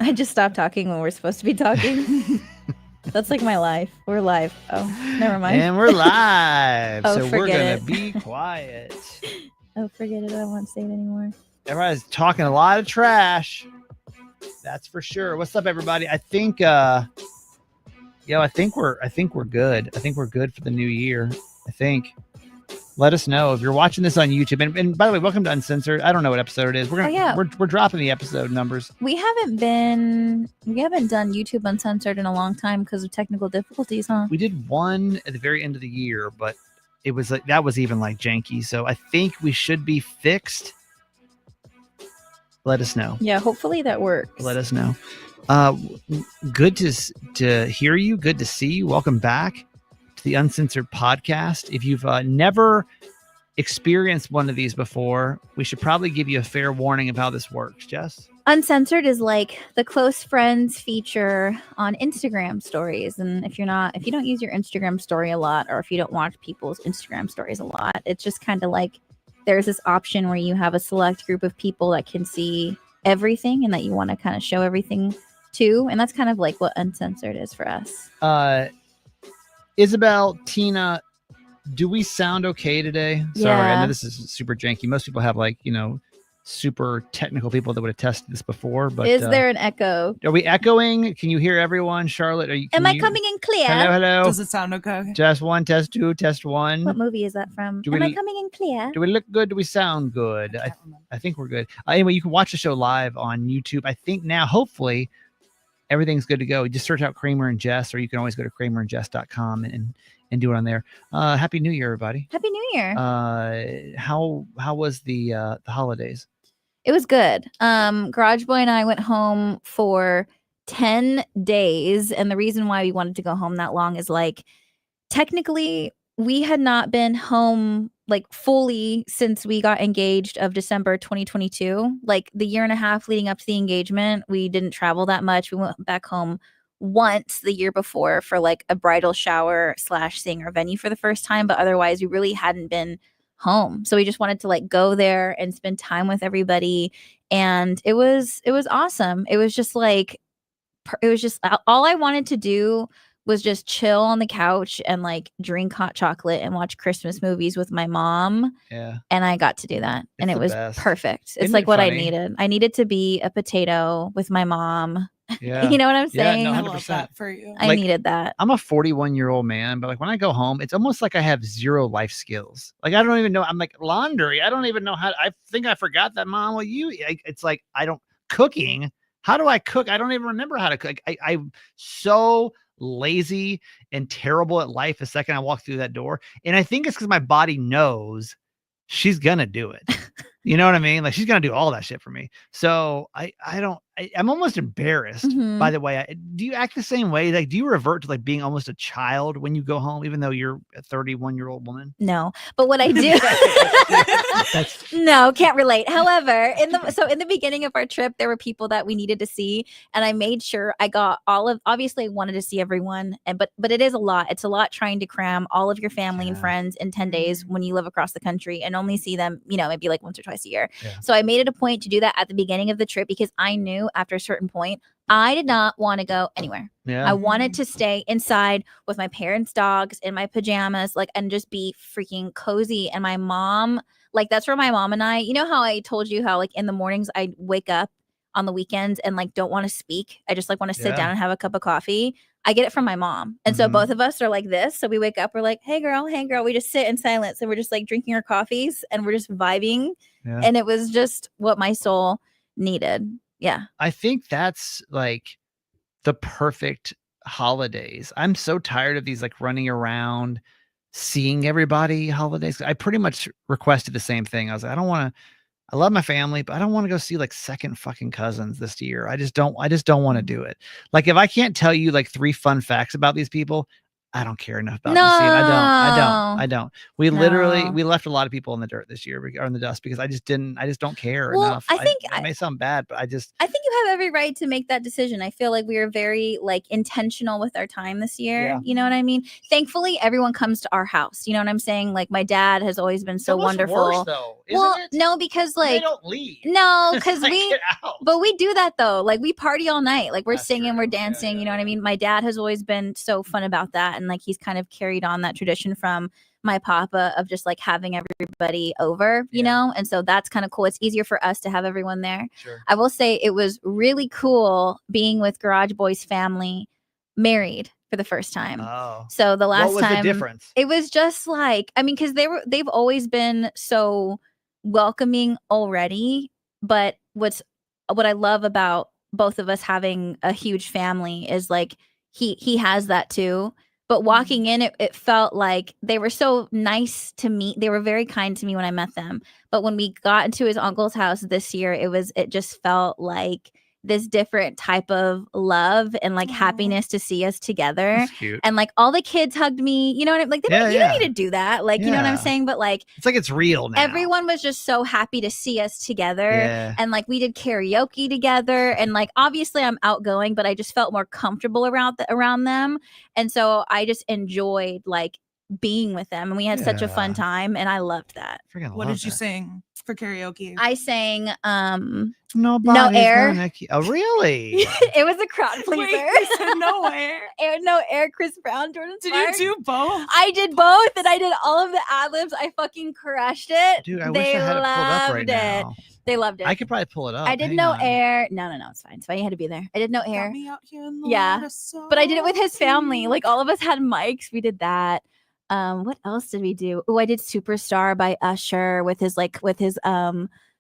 I just stop talking when we're supposed to be talking. That's like my life. We're live. Oh, never mind. And we're live. Oh, So we're forget going to be quiet. Oh, forget it. I won't say it anymore. Everybody's talking a lot of trash. That's for sure. What's up, everybody? I think I think we're good. I think we're good for the new year. I think. Let us know if you're watching this on YouTube. And by the way, welcome to Uncensored. I don't know what episode it is. We're dropping the episode numbers. We haven't done YouTube Uncensored in a long time because of technical difficulties, huh? We did one at the very end of the year, but it was like that was even like janky. So I think we should be fixed. Let us know. Yeah, hopefully that works. Let us know. Good to hear you. Good to see you. Welcome back to the Uncensored podcast. If you've never experienced one of these before, we should probably give you a fair warning of how this works. Jess? Uncensored is like the close friends feature on Instagram stories. And if you don't use your Instagram story a lot, or if you don't watch people's Instagram stories a lot, it's just kind of like there's this option where you have a select group of people that can see everything and that you want to kind of show everything to. And that's kind of like what Uncensored is for us. Isabel, Tina, do we sound okay today? Sorry, Yeah. I know this is super janky. Most people have super technical people that would have tested this before. But is there an echo? Are we echoing? Can you hear everyone? Charlotte, Am I coming in clear? Hello. Does it sound okay? Test one, test two, test one. What movie is that from? Am I coming in clear? Do we look good? Do we sound good? I think we're good. Anyway, you can watch the show live on YouTube. I think now, hopefully, everything's good to go. You just search out Kramer and Jess, or you can always go to kramerandjess.com and do it on there. Happy New Year, everybody. Happy New Year. How was the holidays? It was good. Garage Boy and I went home for 10 days. And the reason why we wanted to go home that long is technically we had not been home fully since we got engaged of December 2022. The year and a half leading up to the engagement, we didn't travel that much. We went back home once the year before for a bridal shower / seeing our venue for the first time. But otherwise we really hadn't been home. So we just wanted to go there and spend time with everybody. And it was awesome. It was just all I wanted to do was just chill on the couch and drink hot chocolate and watch Christmas movies with my mom. Yeah. And I got to do that. And it was perfect. It's Isn't it what funny? I needed. I needed to be a potato with my mom. Yeah. You know what I'm saying? no, I 100%. love that for you. I needed that. I'm a 41-year-old man, but when I go home, it's almost like I have zero life skills. I don't even know. I'm laundry. I don't even know how. I think I forgot that, Mom. Well, it's I don't cooking. How do I cook? I don't even remember how to cook. I'm so lazy and terrible at life the second I walk through that door. And I think it's because my body knows she's gonna do it. You know what I mean? She's gonna do all that shit for me. So I'm almost embarrassed. Mhm. By the way, do you act the same way? Do you revert to being almost a child when you go home, even though you're a 31-year-old woman? No, but what I do, no, can't relate. However, in the beginning of our trip, there were people that we needed to see, and I made sure I got obviously I wanted to see everyone, but it is a lot. It's a lot trying to cram all of your family and friends in 10 days when you live across the country and only see them, maybe once or twice a year. Yeah. So I made it a point to do that at the beginning of the trip because I knew after a certain point, I did not want to go anywhere. Yeah. I wanted to stay inside with my parents' dogs in my pajamas, and just be freaking cozy. And my mom, that's where my mom and I, how I told you how in the mornings I wake up on the weekends and don't want to speak. I just want to sit down and have a cup of coffee. I get it from my mom. And so both of us are like this. So we wake up, we're like, hey girl. We just sit in silence and we're just drinking our coffees and we're just vibing. Yeah. And it was just what my soul needed. Yeah. I think that's the perfect holidays. I'm so tired of these running around, seeing everybody holidays. I pretty much requested the same thing. I was like, I love my family, but I don't want to go see second fucking cousins this year. I just don't want to do it. If I can't tell you 3 fun facts about these people, I don't care enough about them to see it. I don't. We left a lot of people in the dirt this year or in the dust because I just don't care enough. I think it may sound bad, but I think you have every right to make that decision. I feel like we are very like intentional with our time this year. Yeah. You know what I mean? Thankfully, everyone comes to our house. You know what I'm saying? Like my dad has always been so wonderful. Worse, though, isn't well, it? no, because like they don't leave. No, because like, we get out. but we do that though. Like we party all night. Like we're That's singing, true. we're dancing. Yeah, you know what I mean? My dad has always been so fun about that, and like he's kind of carried on that tradition from my papa of just like having everybody over, you know? And so that's kind of cool. It's easier for us to have everyone there. Sure. I will say it was really cool being with Garage Boy's family married for the first time. Oh. So the last what was time the difference? It was just like, I mean, because they've always been so welcoming already. But what I love about both of us having a huge family is like he has that too. But walking in, it felt like they were so nice to me. They were very kind to me when I met them. But when we got into his uncle's house this year, it just felt like this different type of love and like happiness to see us together. That's cute. And like all the kids hugged me. You know what I mean? Like you don't need to do that. Like, you know what I'm saying? But like it's like it's real now. Everyone was just so happy to see us together. Yeah. And like we did karaoke together. And like obviously I'm outgoing, but I just felt more comfortable around them. And so I just enjoyed like being with them, and we had such a fun time, and I loved that. What did you sing for karaoke? I sang No Air. Oh, really? It was a crowd pleaser. Wait, said No Air. No Air, Chris Brown, Jordan Did Sparks. you do both? I did both, and I did all of the ad-libs. I fucking crushed it. Dude, I wish I had it pulled up right now. They loved it. I could probably pull it up. I did No Air. No, it's fine. It's fine. You had to be there. I did No Air. Yeah, but I did it with his family. Like all of us had mics. We did that. What else did we do? Oh, I did Superstar by Usher with his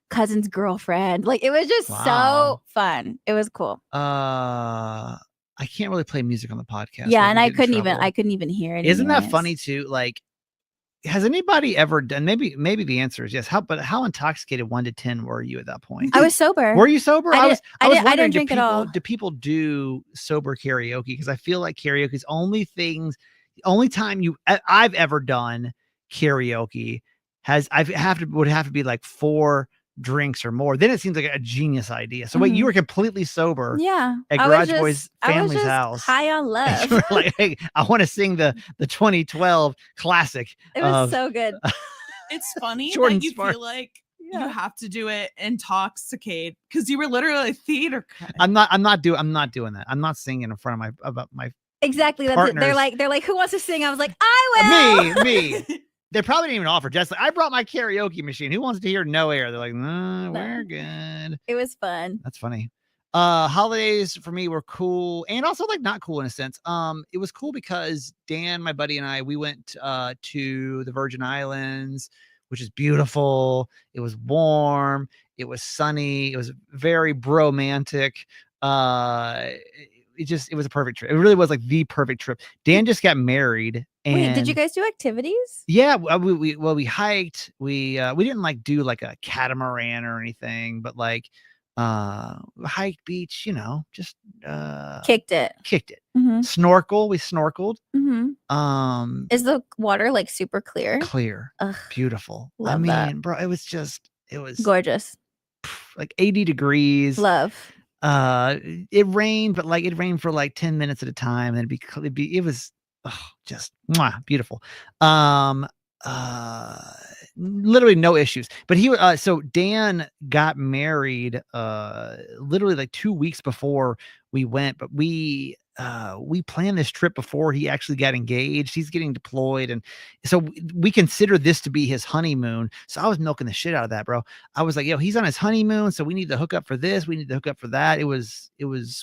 cousin's girlfriend. Like it was just so fun. It was cool. I can't really play music on the podcast. Yeah, and I couldn't even hear it. Isn't that funny too? Like, has anybody ever done? Maybe the answer is yes. How intoxicated 1 to 10 were you at that point? I was sober. Were you sober? I wondering, didn't drink at all. Do people do sober karaoke? Because I feel like karaoke is the only time I've ever done karaoke would have to be like 4 drinks or more. Then it seems like a genius idea. So wait, you were completely sober? Yeah, at Garage Boy's family's house, high on love. Like, hey, I want to sing the 2012 classic. It was so good. It's funny Jordan that you Sparks. feel like you have to do it intoxicated because you were literally a theater cut. I'm not doing that. I'm not singing in front of my exactly. That's it. They're like, who wants to sing? I was like, I will. Me. They probably didn't even offer. Just like, I brought my karaoke machine. Who wants to hear No Air? They're like, no, we're good. It was fun. That's funny. Holidays for me were cool and also like not cool in a sense. It was cool because Dan, my buddy, and I, we went to the Virgin Islands, which is beautiful. It was warm. It was sunny. It was very bromantic. It was a perfect trip. It really was like the perfect trip. Dan just got married. And wait, did you guys do activities? Yeah, we hiked. We didn't like do like a catamaran or anything, but like hiked, beach, just kicked it. Mm-hmm. Snorkel. We snorkeled. Mm-hmm. Is the water like super clear? Clear. Ugh, beautiful. Love that. Bro, it was gorgeous. Like 80 degrees. Love. It rained, but like it rained for like 10 minutes at a time, and it was just beautiful. Literally no issues. But so Dan got married literally like 2 weeks before we went, but we planned this trip before he actually got engaged. He's getting deployed, and so we consider this to be his honeymoon. So I was milking the shit out of that, bro. I was like, yo, he's on his honeymoon, so we need to hook up for this, we need to hook up for that. It was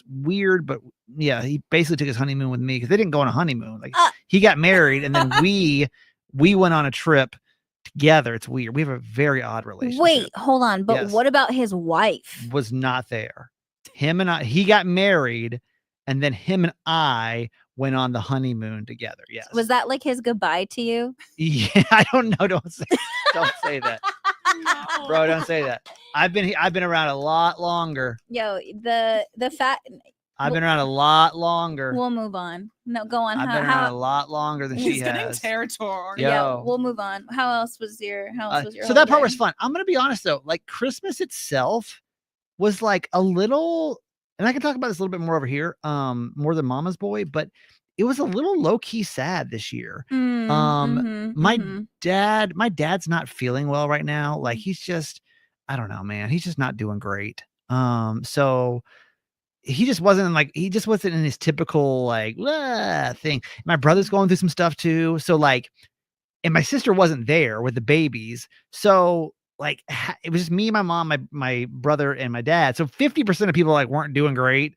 weird, but yeah, he basically took his honeymoon with me because they didn't go on a honeymoon. Like he got married, and then we went on a trip together. It's weird. We have a very odd relationship. Wait, hold on. But Yes. What about his wife? Was not there. He got married, and then him and I went on the honeymoon together. Yes. Was that like his goodbye to you? Yeah, I don't know. Don't say that. No. Bro, don't say that. I've been around a lot longer. Yo, the fact I've been around a lot longer. We'll move on. No, go on. I've been around a lot longer than He's she getting has. territory. Yo. Yeah, we'll move on. How else was your So that part holiday? was fun. I'm gonna be honest though, like Christmas itself, was like a little, and I can talk about this a little bit more over here, more than Mama's Boy, but it was a little low key sad this year. My dad's not feeling well right now. Like he's just, I don't know, man. He's just not doing great. So he just wasn't in his typical like thing. My brother's going through some stuff too. So like, and my sister wasn't there with the babies. So like it was just me, my mom, my brother, and my dad. So 50% of people like weren't doing great.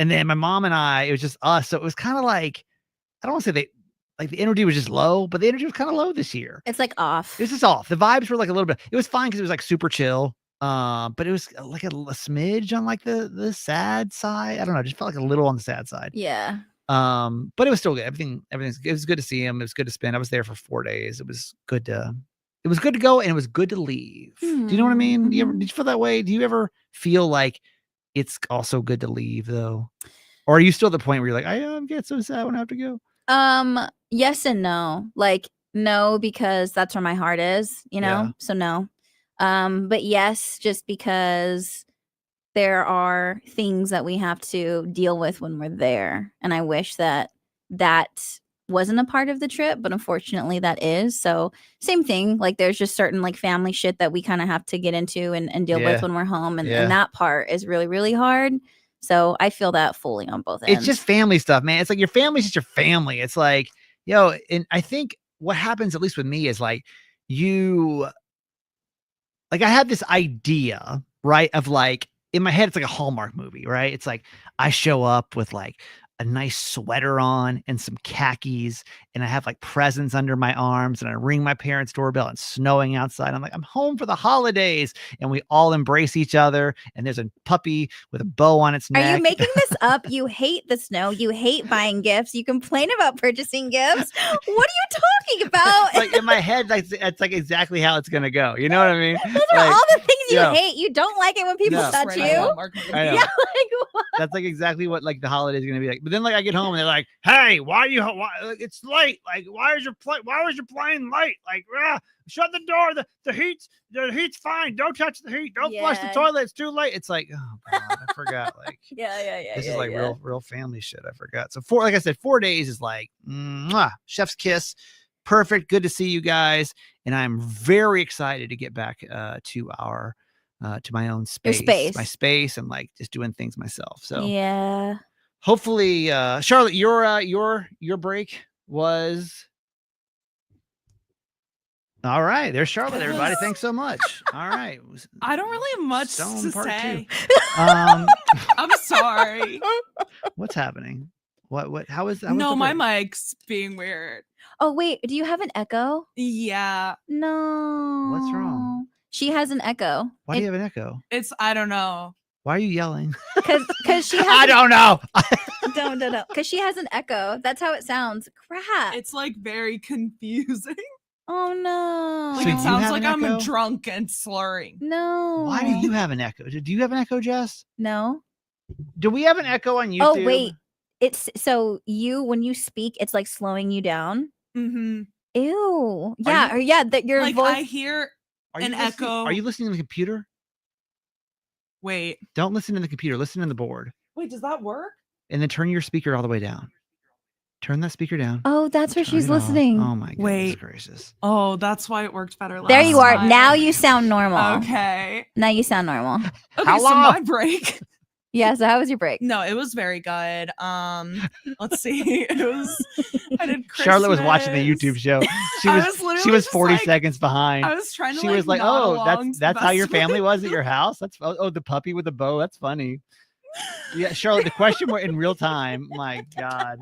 And then my mom and I, it was just us. So it was kind of like, I don't want to say the energy was just low, but the energy was kind of low this year. It's like off. It was just off. The vibes were like a little bit, it was fine because it was like super chill. But it was like a smidge on like the sad side. I don't know. It just felt like a little on the sad side. Yeah. But it was still good. Everything's it was good to see him. It was good to spend. I was there for 4 days. It was good to go and it was good to leave. Do you know what I mean? Did you feel that way? Do you ever feel like it's also good to leave though? Or are you still at the point where you're like, I get so sad when I have to go? Yes and no. Like no, because that's where my heart is, you know? Yeah. So no. But yes, just because there are things that we have to deal with when we're there. And I wish that wasn't a part of the trip, but unfortunately that is. So same thing. Like there's just certain like family shit that we kind of have to get into and deal with when we're home. And that part is really, really hard. So I feel that fully on both ends. It's just family stuff, man. It's like your family's just your family. It's like, and I think what happens, at least with me, is like I had this idea, right? Of like, in my head, it's like a Hallmark movie, right? It's like I show up with like a nice sweater on and some khakis, and I have like presents under my arms, and I ring my parents' doorbell and snowing outside. I'm like, I'm home for the holidays, and we all embrace each other. And there's a puppy with a bow on its neck. Are you making this up? You hate the snow. You hate buying gifts. You complain about purchasing gifts. What are you talking about? Like in my head, like it's like exactly how it's gonna go. You know what I mean? Those are all the things you hate. You don't like it when people touch you. I know. Yeah, like what? That's like exactly what like the holiday is gonna be like. But then like I get home and they're like, "Hey, why it's late? Like, why was your plane late? Like, shut the door. The heat's fine. Don't touch the heat. Don't flush the toilet. It's too late." It's like, oh God, I forgot. Like, this is like real family shit. I forgot. So like I said, 4 days is like, chef's kiss. Perfect. Good to see you guys. And I'm very excited to get back to our to my own space, my space, and like just doing things myself. So yeah. Hopefully, Charlotte, your break was all right. There's Charlotte, everybody. Thanks so much. All right. I don't really have much to say. I'm sorry. What's happening? How is that? No, my mic's being weird. Oh, wait. Do you have an echo? Yeah. No. What's wrong? She has an echo. Why do you have an echo? I don't know. Why are you yelling? Because she has I don't know. No. Because she has an echo. That's how it sounds. Crap. It's like very confusing. Oh no. Like it sounds like I'm drunk and slurring. No. Why do you have an echo? Do you have an echo, Jess? No. Do we have an echo on YouTube? Oh wait. It's so when you speak, it's like slowing you down. Mm-hmm. Ew. Yeah. That your like voice. I hear an echo. Are you listening to the computer? Wait. Don't listen to the computer. Listen to the board. Wait, does that work? And then turn your speaker all the way down. Turn that speaker down. Oh, that's where she's listening. Oh my goodness gracious. Oh, that's why it worked better last There you are. time. Now you sound normal. Okay. Now you sound normal. Okay, so my break. Yeah, so how was your break? No, it was very good. Let's see. I did Christmas. Charlotte was watching the YouTube show. She was 40 seconds behind. I was trying to She was like, "Oh, that's how your family was at your house? That's the puppy with the bow. That's funny." Yeah, Charlotte, the question were in real time. My God.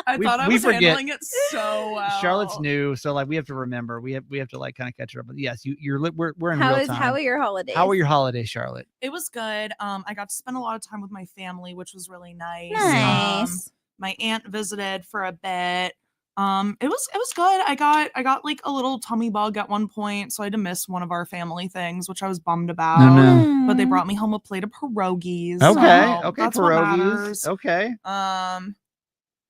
I thought I was handling it so well. Charlotte's new, so like we have to remember. We have to like kind of catch her up. But yes, we're in real time. How are your holidays? How were your holidays, Charlotte? It was good. I got to spend a lot of time with my family, which was really nice. Nice. My aunt visited for a bit. It was good. I got like a little tummy bug at one point, so I had to miss one of our family things, which I was bummed about. No. But they brought me home a plate of pierogies. Okay, that's pierogies. Okay.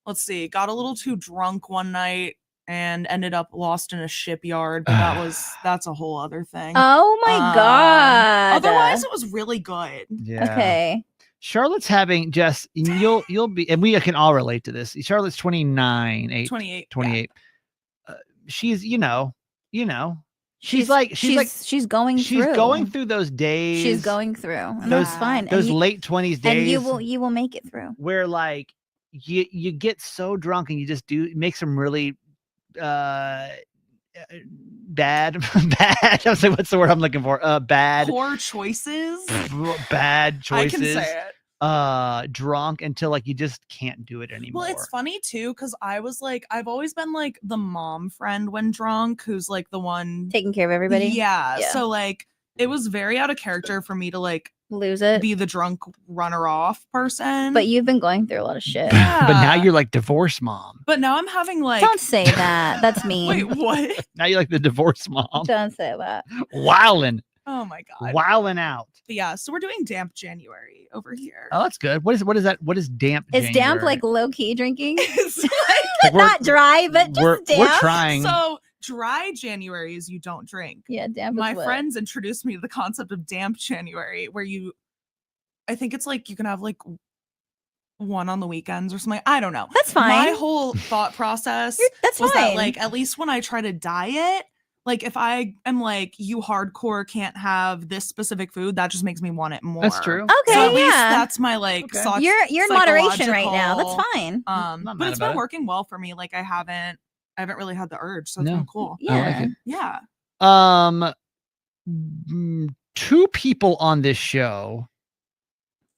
Let's see. Got a little too drunk one night and ended up lost in a shipyard, but that's a whole other thing. Oh my God. Otherwise, it was really good. Yeah. Okay. Charlotte's having just you'll be, and we can all relate to this. Charlotte's 28. 28. Yeah. She's she's going through those days. She's going through, and those, that's fine. Those late 20s days, and you will make it through. Where like you get so drunk and you just make some really bad. I was like, what's the word I'm looking for? Bad. Poor choices. Bad choices. I can say it. Drunk until like you just can't do it anymore. Well, it's funny too, because I was like, I've always been like the mom friend when drunk, who's like the one taking care of everybody. Yeah. So like it was very out of character for me to like lose it, be the drunk runner off person. But you've been going through a lot of shit. Yeah. But now you're like divorce mom. But now I'm having like, don't say that. That's mean. Wait, what? Now you're like the divorce mom. Don't say that. Wildin'. Oh my God. Wildin' out. But yeah, so we're doing damp January over here. Oh, that's good. What is that? What is damp Is January? damp like low key drinking? It's like, not dry, but just damp. We're trying. So dry January is you don't drink. Yeah, damp. My friends introduced me to the concept of damp January, where I think it's like you can have like one on the weekends or something. I don't know. That's fine. My whole thought process was fine. That like at least when I try to diet, like if I am like, you hardcore can't have this specific food, that just makes me want it more. That's true. Okay, so at least that's my like. Okay. You're in moderation right now. That's fine. But it's been working well for me. Like I haven't really had the urge, so it's been cool. Yeah, I like yeah. 2 people on this show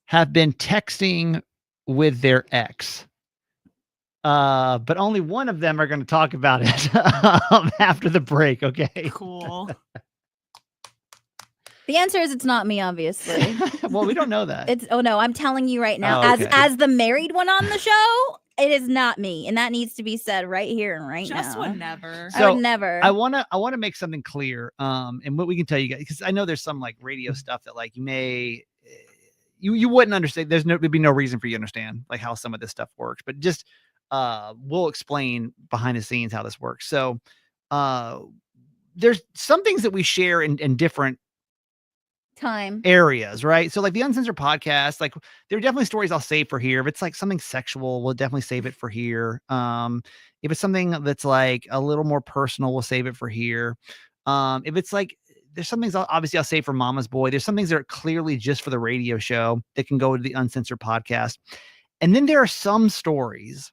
have been texting with their ex. But only one of them are going to talk about it after the break. Okay. Cool. The answer is it's not me, obviously. Well, we don't know that. No, I'm telling you right now, as the married one on the show, it is not me, and that needs to be said right here and right now. Just would never. So I would never. I wanna make something clear. And what we can tell you guys, because I know there's some like radio stuff that like you may you wouldn't understand. There'd be no reason for you to understand like how some of this stuff works, but just we'll explain behind the scenes how this works. So there's some things that we share in different time areas, right? So like the Uncensored podcast, like there are definitely stories I'll save for here. If it's like something sexual, we'll definitely save it for here. If it's something that's like a little more personal, we'll save it for here. If it's like there's some things obviously I'll save for Mama's Boy. There's some things that are clearly just for the radio show that can go to the Uncensored podcast. And then there are some stories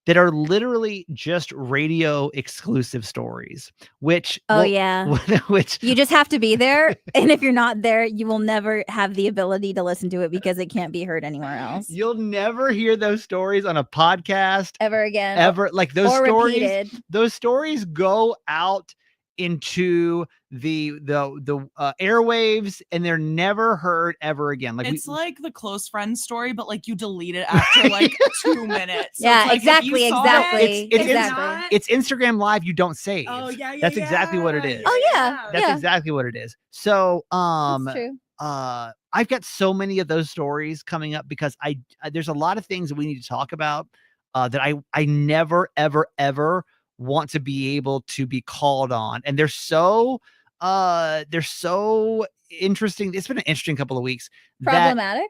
that are literally just radio exclusive stories, which which you just have to be there. And if you're not there, you will never have the ability to listen to it because it can't be heard anywhere else. You'll never hear those stories on a podcast ever again. Ever. Like those or stories, repeated. Those stories go out into the airwaves and they're never heard ever again. Like it's like the close friends story, but like you delete it after like 2 minutes. So yeah, like exactly. It's Instagram Live you don't save. Oh yeah, that's exactly what it is. Oh yeah, that's exactly what it is. So that's true. I've got so many of those stories coming up because I there's a lot of things that we need to talk about that I never ever want to be able to be called on, and they're so interesting. It's been an interesting couple of weeks. Problematic?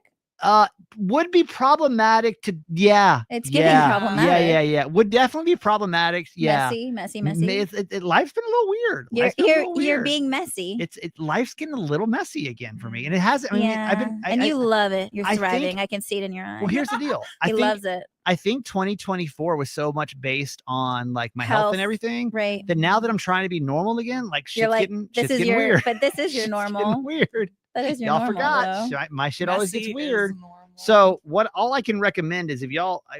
Would be problematic to it's giving problematic. Yeah. Would definitely be problematic. Yeah. Messy. Life's been a little weird. You're being messy. Life's getting a little messy again for me. And it has, I mean, you love it. You're thriving. I can see it in your eyes. Well, here's the deal. He loves it. I think 2024 was so much based on like my health and everything. Right. That now that I'm trying to be normal again, like shit's getting weird. But this is your normal. Weird. That is your y'all normal, forgot. Though. My shit always gets weird. So all I can recommend is if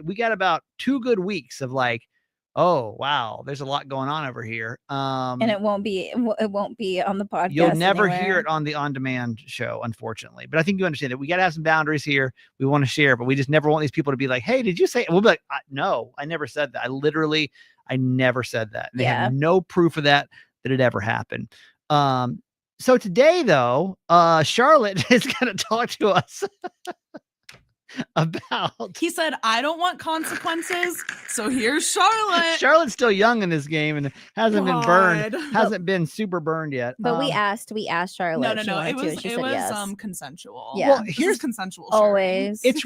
we got about 2 good weeks of like, oh wow, there's a lot going on over here. And it won't be on the podcast. You'll never hear it on the on-demand show, unfortunately. But I think you understand that we got to have some boundaries here. We want to share, but we just never want these people to be like, hey, did you say? We'll be like, no, I never said that. I never said that. And they have no proof of that it ever happened. So today, though, Charlotte is going to talk to us about. He said, I don't want consequences, so here's Charlotte. Charlotte's still young in this game and hasn't been burned, God. hasn't been super burned yet. But we asked Charlotte No, if she wanted it to, was and she said yes. consensual. Yeah. Well, This is here's consensual sharing. Always. it's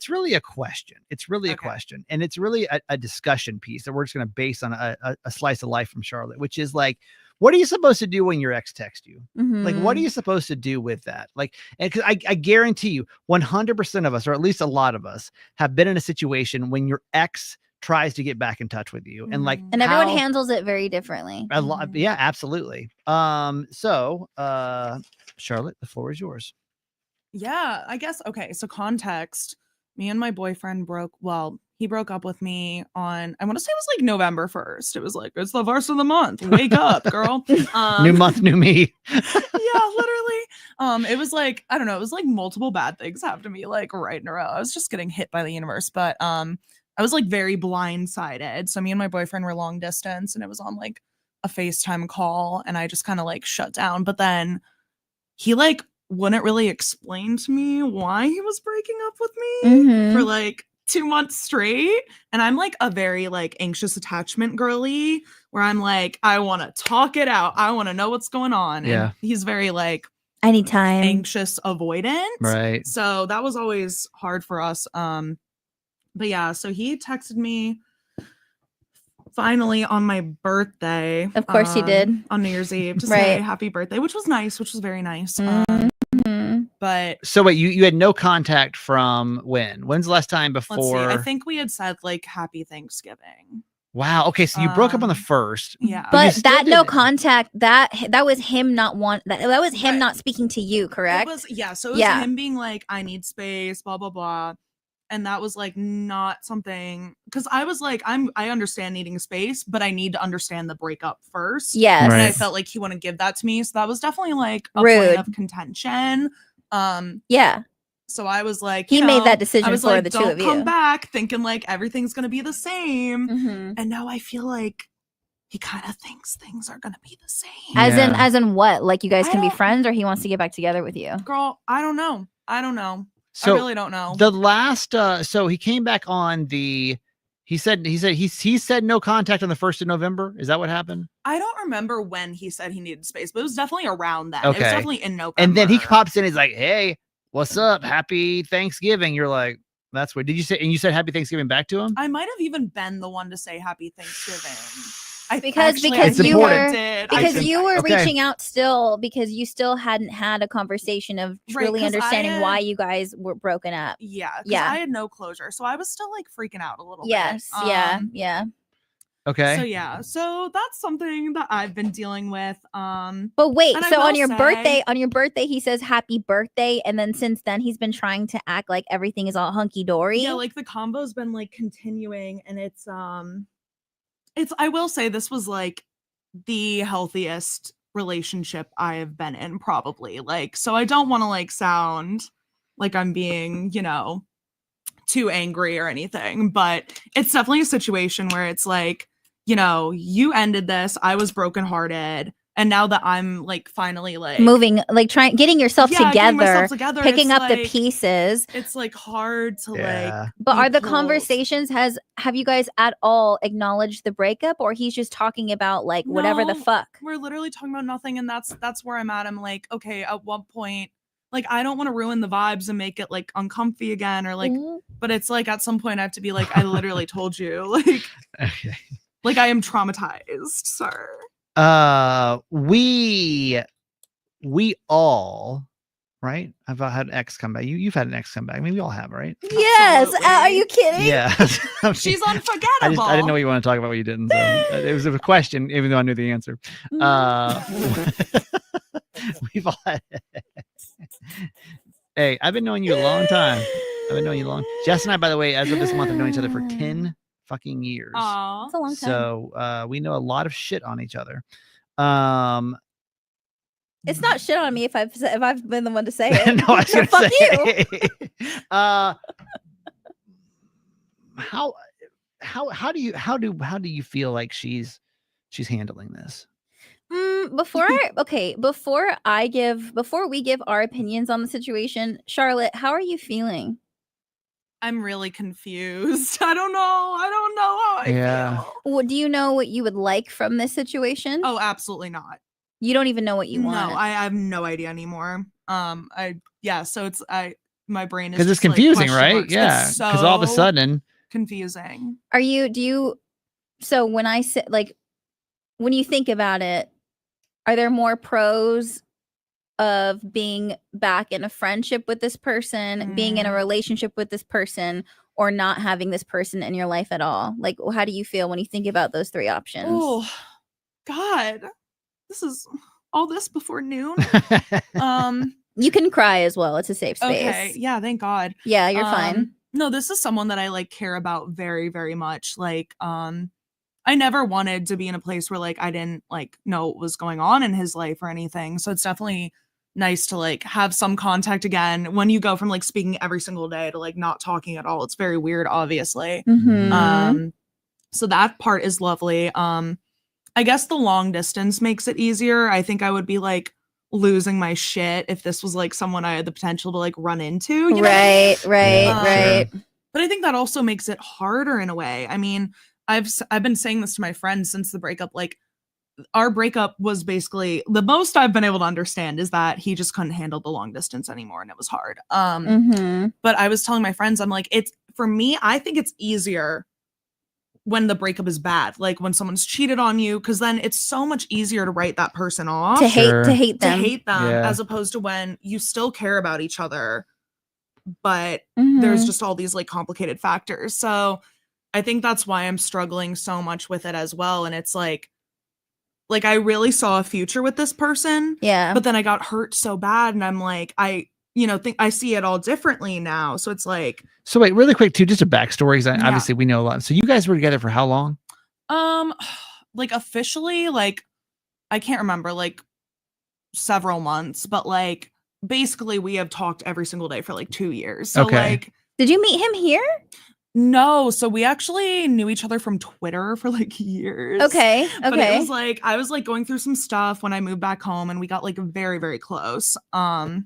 really a question. It's really a Okay. question, and it's really a discussion piece that we're just going to base on a slice of life from Charlotte, which is like, what are you supposed to do when your ex texts you? Like, what are Mhm. you supposed to do with that? Like, and 'cause I guarantee you, 100% of us, or at least a lot of us, have been in a situation when your ex tries to get back in touch with you, and like, And everyone how- handles it very differently. a lot. Yeah, absolutely. So, Charlotte, the floor is yours. Yeah, I guess. Okay, so context. Me and my boyfriend he broke up with me on, I want to say it was like November 1st. It was like, it's the first of the month. Wake up, girl. New month, new me. Yeah, literally. It was like, I don't know, it was like multiple bad things happened to me like right in a row. I was just getting hit by the universe, but I was like very blindsided. So me and my boyfriend were long distance, and it was on like a FaceTime call, and I just kind of like shut down. But then he like wouldn't really explain to me why he was breaking up with me Mhm. for like 2 months straight. And I'm like a very like anxious attachment girly, where I'm like, I want to talk it out. I want to know what's going on. Yeah. And he's very like I need time. anxious avoidant. Right. So that was always hard for us. But yeah, so he texted me finally on my birthday. Of course he did. On New Year's Eve to Right. say happy birthday, which was nice, which was very nice. Mhm. But So wait, you had no contact from when? When's the last time let's see. before? I think we had said like happy Thanksgiving. Wow. Okay, so you broke up on the Um, first. Yeah. you But still that no didn't- contact, that was him not that was him Right. not speaking to you, correct? It was, yeah. So it was Yeah. him being like, I need space, blah, blah, blah. And that was like not something, because I was like, I understand needing space, but I need to understand the breakup first. Yes. And I Right. felt like he wouldn't give that to me. So that was definitely like a Rude. point of contention. Yeah. So I was like, He you made know, that decision I was for like, the two don't of come you. back thinking like everything's gonna be the same. Mhm. And now I feel like he kind of thinks things are gonna be the same. Yeah. As in what? Like you guys I can be don't- friends, or he wants to get back together with you? Girl, I don't know. So I really don't know. the last so he came back on he said no contact on the 1st of November. Is that what happened? I don't remember when he said he needed space, but it was definitely around then. It Okay. was definitely in November. And then he pops in, he's like, "Hey, what's up? Happy Thanksgiving." You're like, that's what you said happy Thanksgiving back to him? I might have even been the one to say happy Thanksgiving. Because It's you important. were because you were Okay. reaching out still, because you still hadn't had a conversation of Right, truly 'cause I understanding why had- you guys were broken up. Yeah, Yeah. I had no closure, so I was still like freaking out a little Yes. bit. Yeah. Okay. So yeah, so that's something that I've been dealing with. But wait, And I so on will your say- birthday, he says happy birthday, and then since then he's been trying to act like everything is all hunky dory. Yeah, like the combo's been like continuing, and it's I will say this was like the healthiest relationship I have been in, probably. Like, so I don't want to like sound like I'm being, you know, too angry or anything, but it's definitely a situation where it's like, you know, you ended this, I was brokenhearted, and now that I'm like finally like moving, like getting yourself getting together, myself together, picking it's up the like- pieces. It's like hard to Yeah. like. But be are the pulled. conversations have you guys at all acknowledged the breakup, or he's just talking about like whatever the No, fuck? We're literally talking about nothing, and that's where I'm at. I'm like, okay, at what point? Like, I don't want to ruin the vibes and make it like uncomfy again, or like. Mhm. But it's like at some point I have to be like, I literally told you, like, Okay. like I am traumatized, sir. We all, right? I've had an ex come back. You've had an ex come back. I mean, we all have, right? Yes. Absolutely. Are you kidding? Yeah. I mean, She's I unforgettable. didn't know you want to talk about what you didn't. So it was a question, even though I knew the answer. We've all had. Hey, I've been knowing you a long time. I've been knowing you long. Jess and I, by the way, as of this month, have known each other for 10 fucking years. Aw. That's a long time. So we know a lot of shit on each other. It's not shit on me if I've been the one to say it. No, I was gonna Fuck say. you. How do you feel like she's handling this? Before we give our opinions on the situation, Charlotte, how are you feeling? I'm really confused. I don't know how I Yeah. feel. What do you know what you would like from this situation? Oh, absolutely not. You don't even know what you No, want. I have no idea anymore. So it's my brain is Because it's just like confusing, question right? marks. Yeah. It's Because all of a so sudden, confusing. So when I say, like, when you think about it, are there more pros of being back in a friendship with this person, being in a relationship with this person, or not having this person in your life at all? Like, how do you feel when you think about those three options? Oh, God. This is all this before noon. You can cry as well. It's a safe space. Okay. Yeah, thank God. Yeah, you're fine. No, this is someone that I like care about very, very much. Like, I never wanted to be in a place where like I didn't like know what was going on in his life or anything. So it's definitely nice to like have some contact again. When you go from like speaking every single day to like not talking at all, it's very weird, obviously. Mhm. So that part is lovely. I guess the long distance makes it easier. I think I would be like losing my shit if this was like someone I had the potential to like run into, you know? Right. Yeah, sure. But I think that also makes it harder in a way. I mean, I've been saying this to my friends since the breakup. Like, our breakup was basically the most I've been able to understand is that he just couldn't handle the long distance anymore, and it was hard. Mhm. But I was telling my friends, I'm like, it's for me, I think it's easier when the breakup is bad, like when someone's cheated on you, because then it's so much easier to write that person off, To Sure. hate them. Yeah. as opposed to when you still care about each other, but there's Mhm. just all these like complicated factors. So I think that's why I'm struggling so much with it as well. And it's like I really saw a future with this person, Yeah. but then I got hurt so bad, and I'm like, think I see it all differently now. So it's like, So wait, really quick too, just a backstory. 'Cause Yeah. obviously we know a lot. So you guys were together for how long? like officially, like I can't remember, like several months, but like basically we have talked every single day for like 2 years. So Okay. like Did you meet him here? no, so we actually knew each other from Twitter for like years. Okay. But it Okay. was like I was like going through some stuff when I moved back home, and we got like very, very close. And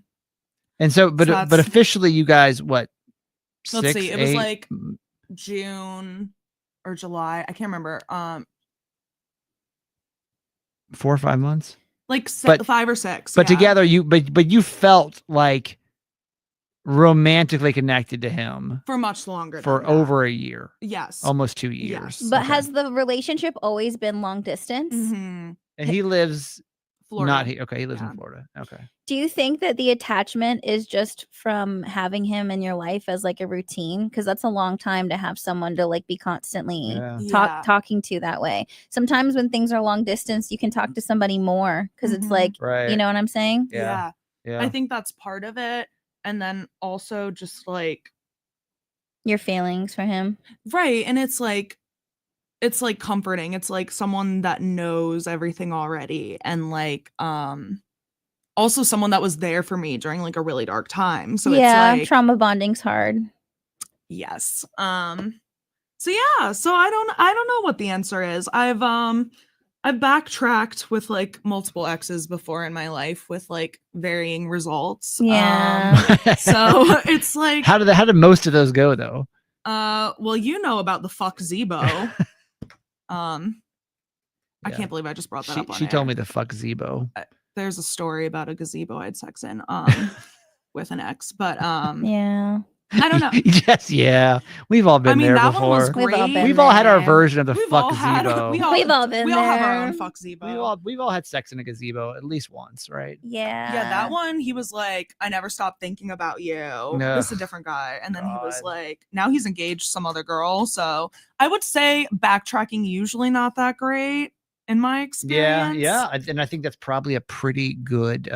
so, but So but that's- officially, you guys what? Let's 6, see, it was 8? like June or July. I can't remember. 4 or 5 months. Like But- 5 or 6. But yeah. together, but you felt like romantically connected to him For much longer. for than that. over a year, Yes. almost 2 years. Yes. But Okay. has the relationship always been long distance? Mhm. And he lives Florida. not here. Okay, he lives Yeah. in Florida. Okay. Do you think that the attachment is just from having him in your life as like a routine? Because that's a long time to have someone to like be constantly Yeah. Yeah. talking to that way. Sometimes when things are long distance, you can talk to somebody more because it's Mhm. like, Right. you know what I'm saying? Yeah. Yeah. I think that's part of it. And then also just like Your feelings for him. right. And it's like comforting. It's like someone that knows everything already, and like also someone that was there for me during like a really dark time. So yeah, it's like trauma bonding's hard. yes. So yeah, so I don't know what the answer is. I've backtracked with like multiple exes before in my life with like varying results. Yeah. So it's like how did most of those go though? well, you know about the fuck Zebo. I Yeah. can't believe I just brought that up on She air. told me to fuck Zebo. There's a story about a gazebo I had sex in with an ex, but Yeah. I don't know. Yes, yeah. We've all been I mean, there that before. one was We've all great. been We've all had our there. version of the We've fuck all had Zebo. We've all been we all have our there. own fuck Zebo. We've all had sex in a gazebo at least once, right? Yeah. Yeah, that one, he was like, I never stopped thinking about you. No. This is a different guy. And then he was God. like, now he's engaged to some other girl. So I would say backtracking usually not that great in my experience. Yeah. And I think that's probably a pretty good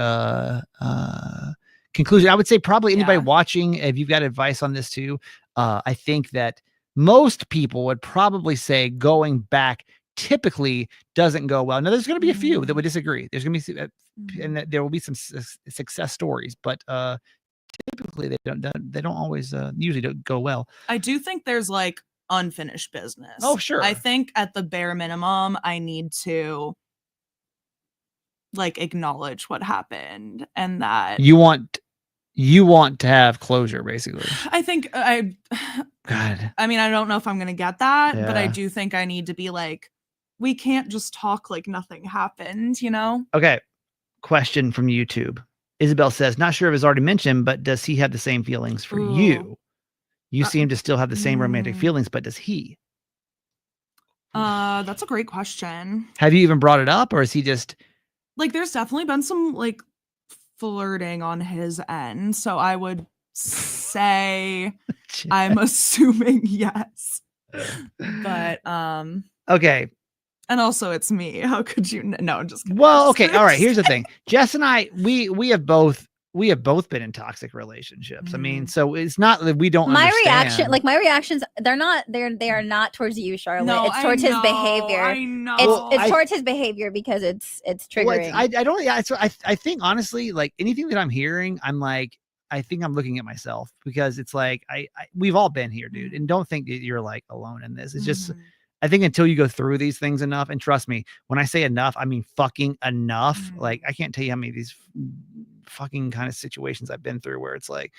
conclusion. I would say probably anybody Yeah. watching, if you've got advice on this too, I think that most people would probably say going back typically doesn't go well. Now, there's going to be a few that would disagree. There's going to be, and there will be some success stories, but typically they don't always usually don't go well. I do think there's like unfinished business. Oh, sure. I think at the bare minimum, I need to like acknowledge what happened, and that You want You want to have closure, basically. I think God. I mean, I don't know if I'm gonna get that, but I Yeah. do think I need to be like, we can't just talk like nothing happened, you know? Okay. Question from YouTube. Isabel says, not sure if it's already mentioned, but does he have the same feelings for Ooh. you? You Uh, seem to still have the same romantic mm. feelings, but does he? That's a great question. Have you even brought it up, or is he just Like, there's definitely been some like flirting on his end, so I would say I'm assuming yes. But okay? and also it's me. How could you no, I'm just kidding. Well, okay, all right. Here's the thing. Jess and I, we have both been in toxic relationships. I mean, so it's not that we don't My understand. reactions, they are not towards you, Charlotte. No, it's towards his I behavior. know. It's towards his behavior because it's triggering. Well, I don't. Yeah, so I think honestly, like anything that I'm hearing, I'm like, I think I'm looking at myself because it's like we've all been here, dude, and don't think that you're like alone in this. It's just. I think until you go through these things enough, and trust me, when I say enough, I mean fucking enough. Like I can't tell you how many of these fucking kind of situations I've been through where it's like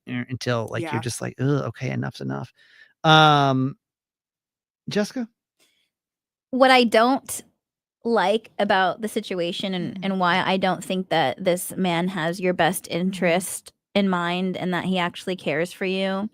until like you're just like, oh, okay, enough's enough. Jessica, what I don't like about the situation and why I don't think that this man has your best interest in mind and that he actually cares for you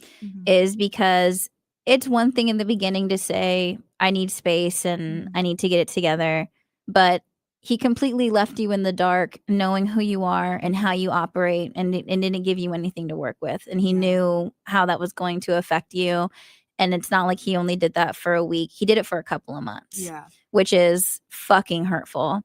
is because it's one thing in the beginning to say, I need space and I need to get it together. But he completely left you in the dark, knowing who you are and how you operate, and didn't give you anything to work with. And he knew how that was going to affect you. And it's not like he only did that for a week. He did it for a couple of months, which is fucking hurtful.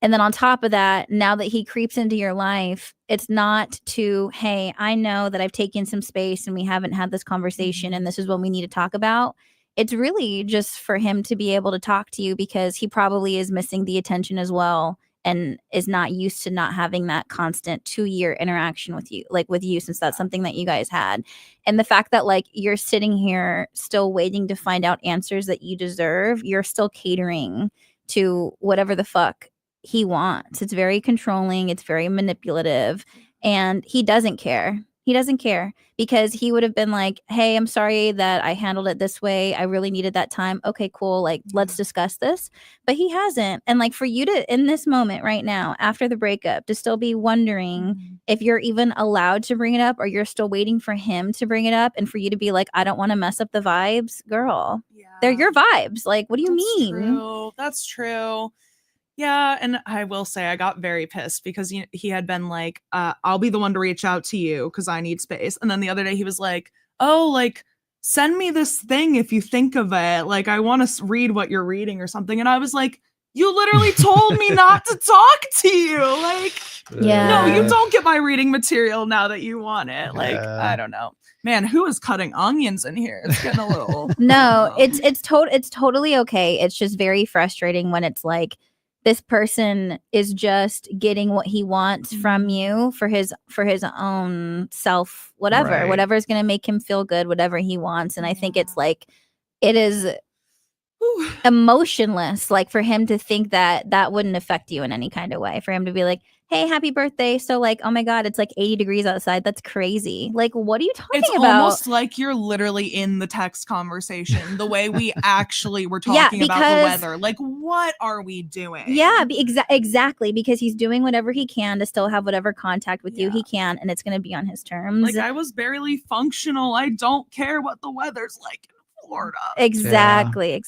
And then on top of that, now that he creeps into your life, it's not to, hey, I know that I've taken some space and we haven't had this conversation and this is what we need to talk about. It's really just for him to be able to talk to you because he probably is missing the attention as well and is not used to not having that constant 2-year interaction with you, like with you, since that's something that you guys had. And the fact that like you're sitting here still waiting to find out answers that you deserve, you're still catering to whatever the fuck he wants. It's very controlling, it's very manipulative, and he doesn't care. He doesn't care because he would have been like, hey, I'm sorry that I handled it this way. I really needed that time. Okay, cool. Like, let's discuss this. But he hasn't. And like for you to, in this moment right now, after the breakup, to still be wondering if you're even allowed to bring it up or you're still waiting for him to bring it up and for you to be like, I don't want to mess up the vibes, girl. They're your vibes. Like, what do you mean? True. That's true. Yeah, and I will say I got very pissed because he had been like, I'll be the one to reach out to you because I need space. And then the other day he was like, oh, like, send me this thing if you think of it. Like, I want to read what you're reading or something. And I was like, you literally told me not to talk to you. Like, no, you don't get my reading material now that you want it. Like, I don't know. Man, who is cutting onions in here? It's getting a little. No, it's totally okay. It's just very frustrating when it's like, this person is just getting what he wants from you for his own self, whatever is going to make him feel good, whatever he wants. And I think it's like, it is emotionless, like for him to think that that wouldn't affect you in any kind of way, for him to be like, hey, happy birthday. So like, oh my God, it's like 80 degrees outside. That's crazy. Like, what are you talking about? It's almost like you're literally in the text conversation, the way we actually were talking about the weather. Like, what are we doing? Yeah, exactly. Because he's doing whatever he can to still have whatever contact with you he can, and it's going to be on his terms. Like, I was barely functional. I don't care what the weather's like in Florida. Exactly.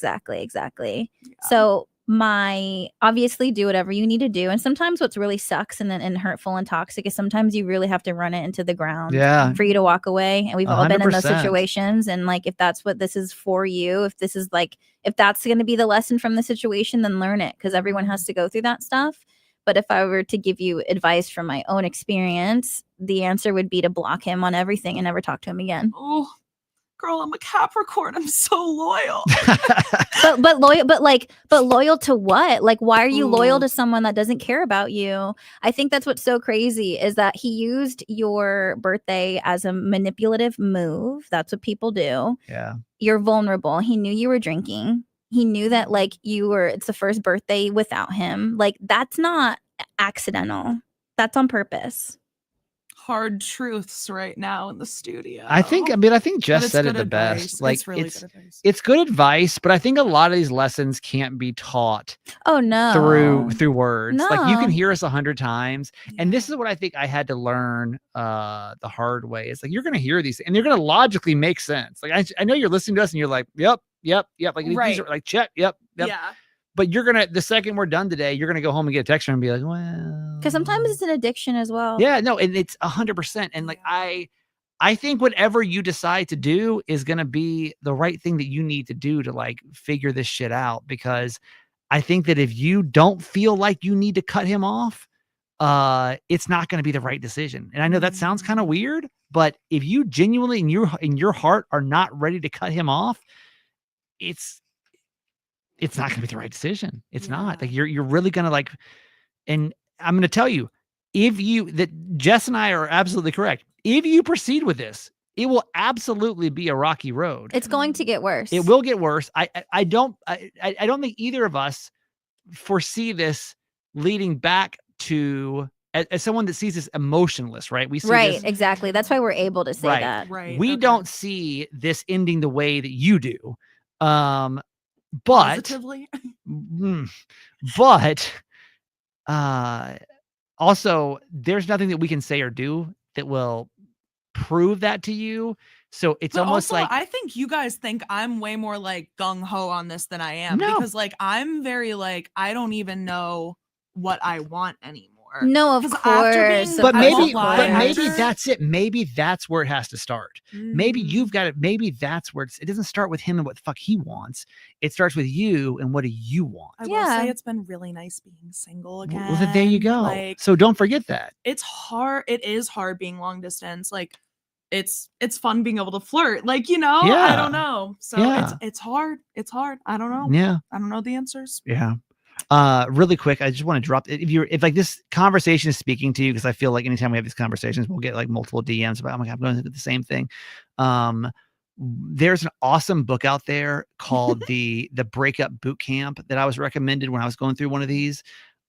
Yeah. So obviously do whatever you need to do. And sometimes what's really sucks and hurtful and toxic is sometimes you really have to run it into the ground for you to walk away. And we've all been in those situations. And like, if that's what this is for you, if that's going to be the lesson from the situation, then learn it, because everyone has to go through that stuff. But if I were to give you advice from my own experience, the answer would be to block him on everything and never talk to him again. Oh, girl, I'm a Capricorn. I'm so loyal. but loyal to what? Like, why are you loyal to someone that doesn't care about you? I think that's what's so crazy is that he used your birthday as a manipulative move. That's what people do. Yeah. You're vulnerable. He knew you were drinking. He knew that like it's the first birthday without him. Like, that's not accidental. That's on purpose. hard truths right now in the studio. I think But Jess it's said it good the advice. best. Like It's really good advice. it's good advice, but I think a lot of these lessons can't be taught Oh no. through words. Like you can No. hear us 100 times. And this Yeah. is what I think I had to learn the hard way. It's like you're gonna hear these and they're gonna logically make sense. Like I know you're listening to us and you're like, yep. Like these Right. are like check, yep. Yeah. But you're gonna the second we're done today, you're gonna go home and get a text and be like, well, Because sometimes it's an addiction as well. yeah, no, and it's 100%. And like I think whatever you decide to do is gonna be the right thing that you need to do to like figure this shit out. Because I think that if you don't feel like you need to cut him off, it's not gonna be the right decision. And I know that sounds kind of weird, but if you genuinely in your heart are not ready to cut him off, it's not gonna be the right decision. It's not. Like you're really gonna like, and I'm gonna tell you, that Jess and I are absolutely correct. If you proceed with this, it will absolutely be a rocky road. It's going to get worse. It will get worse. I don't think either of us foresee this leading back to as someone that sees this emotionless, right? We see Right, this, exactly. That's why we're able to say Right. that. Right. we okay. don't see this ending the way that you do. But Positively. but also there's nothing that we can say or do that will prove that to you. So it's But almost also, like I think you guys think I'm way more like gung ho on this than I am No. because like I'm very like I don't even know what I want anymore. No, of 'Cause after being- course. but I maybe won't lie, maybe after- that's it. Maybe that's where it has to start. Maybe Mm. you've got it. Maybe that's where it doesn't start with him and what the fuck he wants. It starts with you and what do you want. I will Yeah. say it's been really nice being single again. Well, then there you go. Like So don't forget that. it's hard. It is hard being long distance. Like it's fun being able to flirt. Like, you know, I Yeah. don't know. So Yeah. it's hard. It's hard. I don't know. Yeah. I don't know the answers. Yeah. Really quick, I just want to drop if like this conversation is speaking to you, because I feel like anytime we have these conversations, we'll get like multiple DMs about, oh my God, I'm going through the same thing. There's an awesome book out there called the Breakup Boot Camp that I was recommended when I was going through one of these.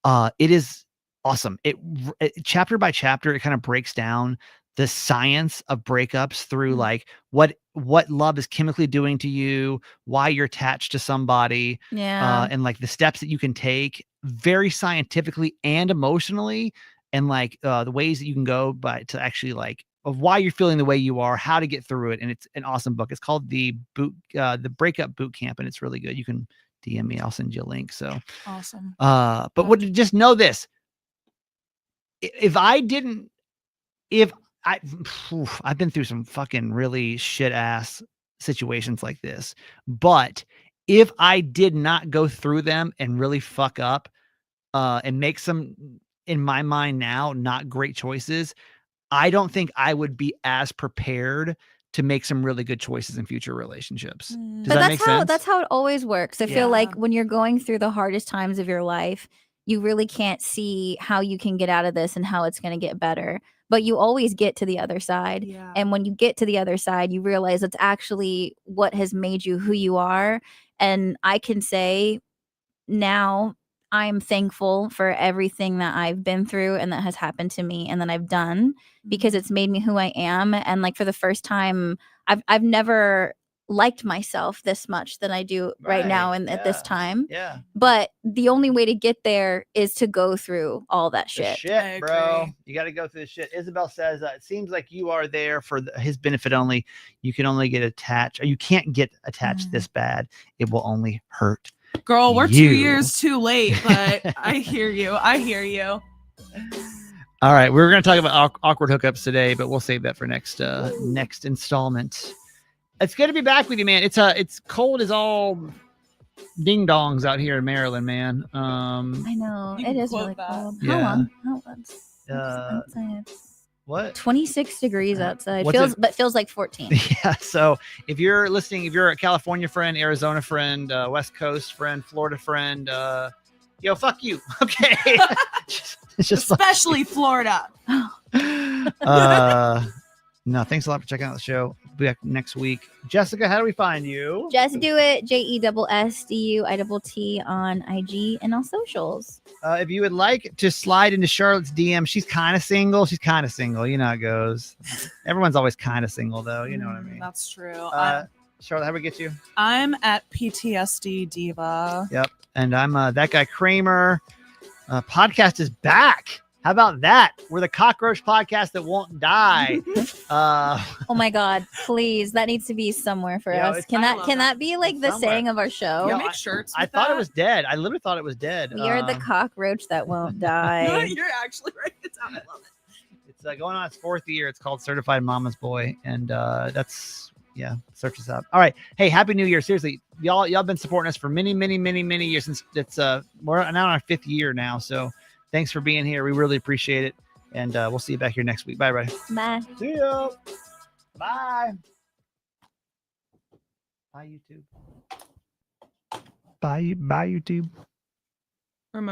It is awesome. It chapter by chapter, it kind of breaks down the science of breakups through like what love is chemically doing to you, why you're attached to somebody, Yeah. and like the steps that you can take very scientifically and emotionally, and like the ways that you can go by to actually like of why you're feeling the way you are, how to get through it. And it's an awesome book. It's called the Breakup Boot Camp, and it's really good. You can DM me, I'll send you a link. So Awesome. but just know this. I've been through some fucking really shit ass situations like this, but if I did not go through them and really fuck up, and make some, in my mind now, not great choices, I don't think I would be as prepared to make some really good choices in future relationships. Does But that make sense? that's how it always works. I feel like Yeah. when you're going through the hardest times of your life, you really can't see how you can get out of this and how it's going to get better. But you always get to the other side. Yeah. And when you get to the other side, you realize it's actually what has made you who you are. And I can say now I'm thankful for everything that I've been through and that has happened to me and that I've done, because it's made me who I am. And like for the first time, I've never liked myself this much than I do right now and at this yeah. time. Yeah. But the only way to get there is to go through all that The shit. I bro. agree. You got to go through the shit. Isabel says it seems like you are there for his benefit only. You can only get attached, or you can't get attached this bad. It will only hurt. Girl, we're You. 2 years too late, but I hear you. I hear you. All right, we're going to talk about awkward hookups today, but we'll save that for next installment. It's good to be back with you, man. It's cold as all ding dongs out here in Maryland, man. I know. You it can is quote really that. cold. Yeah. How long? It's Uh, outside. What? 26 degrees outside. What's Feels like 14. Yeah. So if you're listening, if you're a California friend, Arizona friend, West Coast friend, Florida friend, yo, fuck you. Okay. It's just Especially Florida. no, thanks a lot for checking out the show. be back next week. Jessica, how do we find you? Just do it. JESSDUITT on IG and all socials. If you would like to slide into Charlotte's DM, she's kind of single. She's kind of single. You know how it goes. Everyone's always kind of single, though. You know what I mean? That's true. Charlotte, how do we get you? I'm at PTSD Diva. Yep. And I'm that guy Kramer. Podcast is back. How about that? We're the cockroach podcast that won't die. Oh my God, please. That needs to be somewhere for Yeah, us. Can that be like the somewhere. saying of our show? Yeah, Make shirts. I thought it was dead. I literally thought it was dead. We are the cockroach that won't die. You're actually right. It's out. I love it. It's going on its 4th year. It's called Certified Mama's Boy. And search us out. All right. Hey, Happy New Year. Seriously, y'all been supporting us for many, many, many, many years since we're now in our 5th year now. So thanks for being here. We really appreciate it. And we'll see you back here next week. Bye, everybody. Bye. See ya. Bye. Bye, YouTube. Bye, YouTube. Remember.